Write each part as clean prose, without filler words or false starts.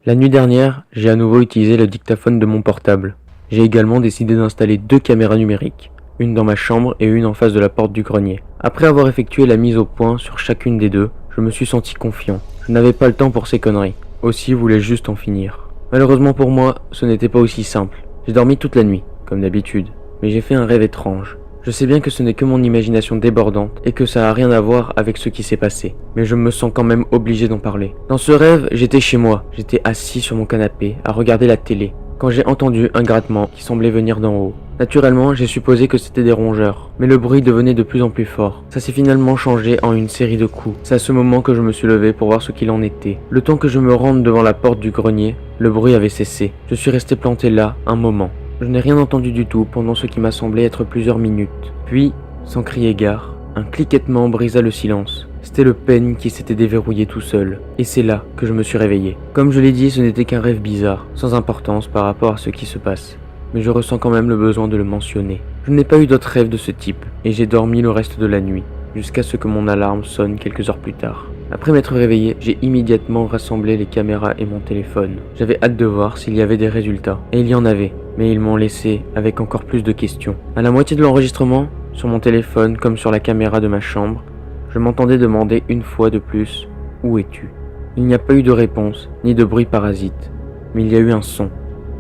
La nuit dernière, j'ai à nouveau utilisé le dictaphone de mon portable. J'ai également décidé d'installer 2 caméras numériques, une dans ma chambre et une en face de la porte du grenier. Après avoir effectué la mise au point sur chacune des deux, je me suis senti confiant. Je n'avais pas le temps pour ces conneries. Aussi voulais juste en finir. Malheureusement pour moi, ce n'était pas aussi simple. J'ai dormi toute la nuit, comme d'habitude, mais j'ai fait un rêve étrange. Je sais bien que ce n'est que mon imagination débordante et que ça n'a rien à voir avec ce qui s'est passé, mais je me sens quand même obligé d'en parler. Dans ce rêve, j'étais chez moi, j'étais assis sur mon canapé à regarder la télé, quand j'ai entendu un grattement qui semblait venir d'en haut. Naturellement, j'ai supposé que c'était des rongeurs, mais le bruit devenait de plus en plus fort. Ça s'est finalement changé en une série de coups. C'est à ce moment que je me suis levé pour voir ce qu'il en était. Le temps que je me rende devant la porte du grenier, le bruit avait cessé. Je suis resté planté là un moment. Je n'ai rien entendu du tout pendant ce qui m'a semblé être plusieurs minutes. Puis, sans crier gare, un cliquettement brisa le silence. C'était le peigne qui s'était déverrouillé tout seul. Et c'est là que je me suis réveillé. Comme je l'ai dit, ce n'était qu'un rêve bizarre, sans importance par rapport à ce qui se passe. Mais je ressens quand même le besoin de le mentionner. Je n'ai pas eu d'autres rêves de ce type, et j'ai dormi le reste de la nuit, jusqu'à ce que mon alarme sonne quelques heures plus tard. Après m'être réveillé, j'ai immédiatement rassemblé les caméras et mon téléphone. J'avais hâte de voir s'il y avait des résultats. Et il y en avait, mais ils m'ont laissé avec encore plus de questions. À la moitié de l'enregistrement, sur mon téléphone comme sur la caméra de ma chambre, je m'entendais demander une fois de plus « Où es-tu » Il n'y a pas eu de réponse, ni de bruit parasite, mais il y a eu un son,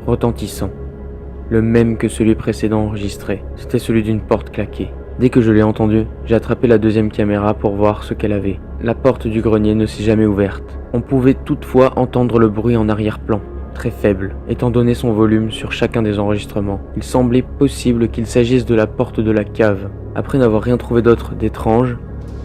retentissant. Le même que celui précédent enregistré, c'était celui d'une porte claquée. Dès que je l'ai entendu, j'ai attrapé la deuxième caméra pour voir ce qu'elle avait. La porte du grenier ne s'est jamais ouverte. On pouvait toutefois entendre le bruit en arrière-plan, très faible, étant donné son volume sur chacun des enregistrements. Il semblait possible qu'il s'agisse de la porte de la cave. Après n'avoir rien trouvé d'autre d'étrange,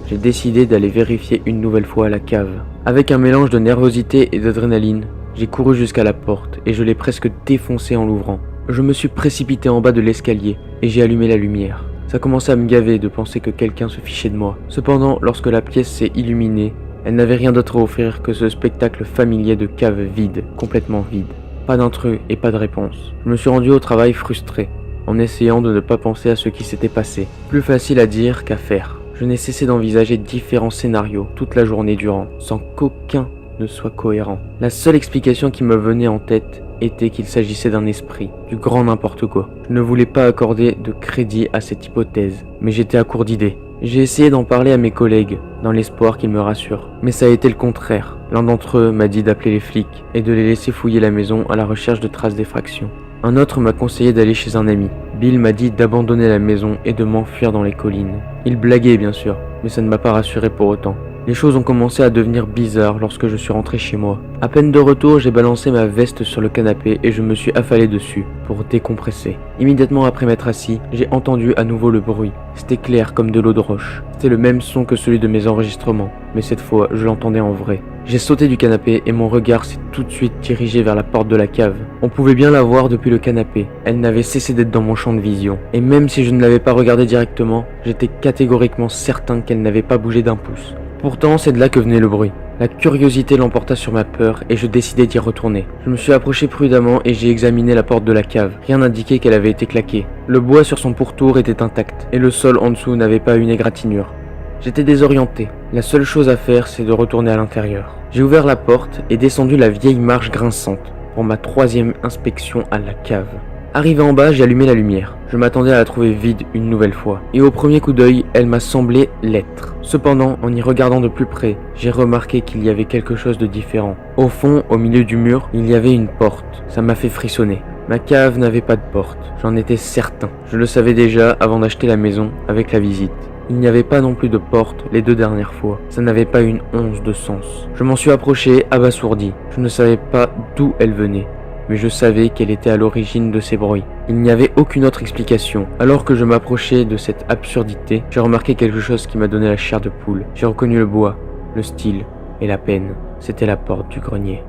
j'ai décidé d'aller vérifier une nouvelle fois la cave. Avec un mélange de nervosité et d'adrénaline, j'ai couru jusqu'à la porte et je l'ai presque défoncée en l'ouvrant. Je me suis précipité en bas de l'escalier et j'ai allumé la lumière. Ça commençait à me gaver de penser que quelqu'un se fichait de moi. Cependant, lorsque la pièce s'est illuminée, elle n'avait rien d'autre à offrir que ce spectacle familier de cave vide, complètement vide. Pas d'intrus et pas de réponse. Je me suis rendu au travail frustré, en essayant de ne pas penser à ce qui s'était passé. Plus facile à dire qu'à faire. Je n'ai cessé d'envisager différents scénarios toute la journée durant, sans qu'aucun ne soit cohérent. La seule explication qui me venait en tête était qu'il s'agissait d'un esprit, du grand n'importe quoi. Je ne voulais pas accorder de crédit à cette hypothèse, mais j'étais à court d'idées. J'ai essayé d'en parler à mes collègues, dans l'espoir qu'ils me rassurent, mais ça a été le contraire. L'un d'entre eux m'a dit d'appeler les flics et de les laisser fouiller la maison à la recherche de traces d'effraction. Un autre m'a conseillé d'aller chez un ami. Bill m'a dit d'abandonner la maison et de m'enfuir dans les collines. Il blaguait bien sûr, mais ça ne m'a pas rassuré pour autant. Les choses ont commencé à devenir bizarres lorsque je suis rentré chez moi. À peine de retour, j'ai balancé ma veste sur le canapé et je me suis affalé dessus pour décompresser. Immédiatement après m'être assis, j'ai entendu à nouveau le bruit. C'était clair comme de l'eau de roche. C'était le même son que celui de mes enregistrements, mais cette fois, je l'entendais en vrai. J'ai sauté du canapé et mon regard s'est tout de suite dirigé vers la porte de la cave. On pouvait bien la voir depuis le canapé. Elle n'avait cessé d'être dans mon champ de vision. Et même si je ne l'avais pas regardée directement, j'étais catégoriquement certain qu'elle n'avait pas bougé d'un pouce. Pourtant, c'est de là que venait le bruit. La curiosité l'emporta sur ma peur et je décidai d'y retourner. Je me suis approché prudemment et j'ai examiné la porte de la cave. Rien n'indiquait qu'elle avait été claquée. Le bois sur son pourtour était intact et le sol en dessous n'avait pas une égratignure. J'étais désorienté. La seule chose à faire, c'est de retourner à l'intérieur. J'ai ouvert la porte et descendu la vieille marche grinçante pour ma 3e inspection à la cave. Arrivé en bas, j'ai allumé la lumière. Je m'attendais à la trouver vide une nouvelle fois. Et au premier coup d'œil, elle m'a semblé l'être. Cependant, en y regardant de plus près, j'ai remarqué qu'il y avait quelque chose de différent. Au fond, au milieu du mur, il y avait une porte. Ça m'a fait frissonner. Ma cave n'avait pas de porte. J'en étais certain. Je le savais déjà avant d'acheter la maison avec la visite. Il n'y avait pas non plus de porte les 2 dernières fois. Ça n'avait pas une once de sens. Je m'en suis approché, abasourdi. Je ne savais pas d'où elle venait, mais je savais qu'elle était à l'origine de ces bruits. Il n'y avait aucune autre explication. Alors que je m'approchais de cette absurdité, j'ai remarqué quelque chose qui m'a donné la chair de poule. J'ai reconnu le bois, le style et la peine. C'était la porte du grenier.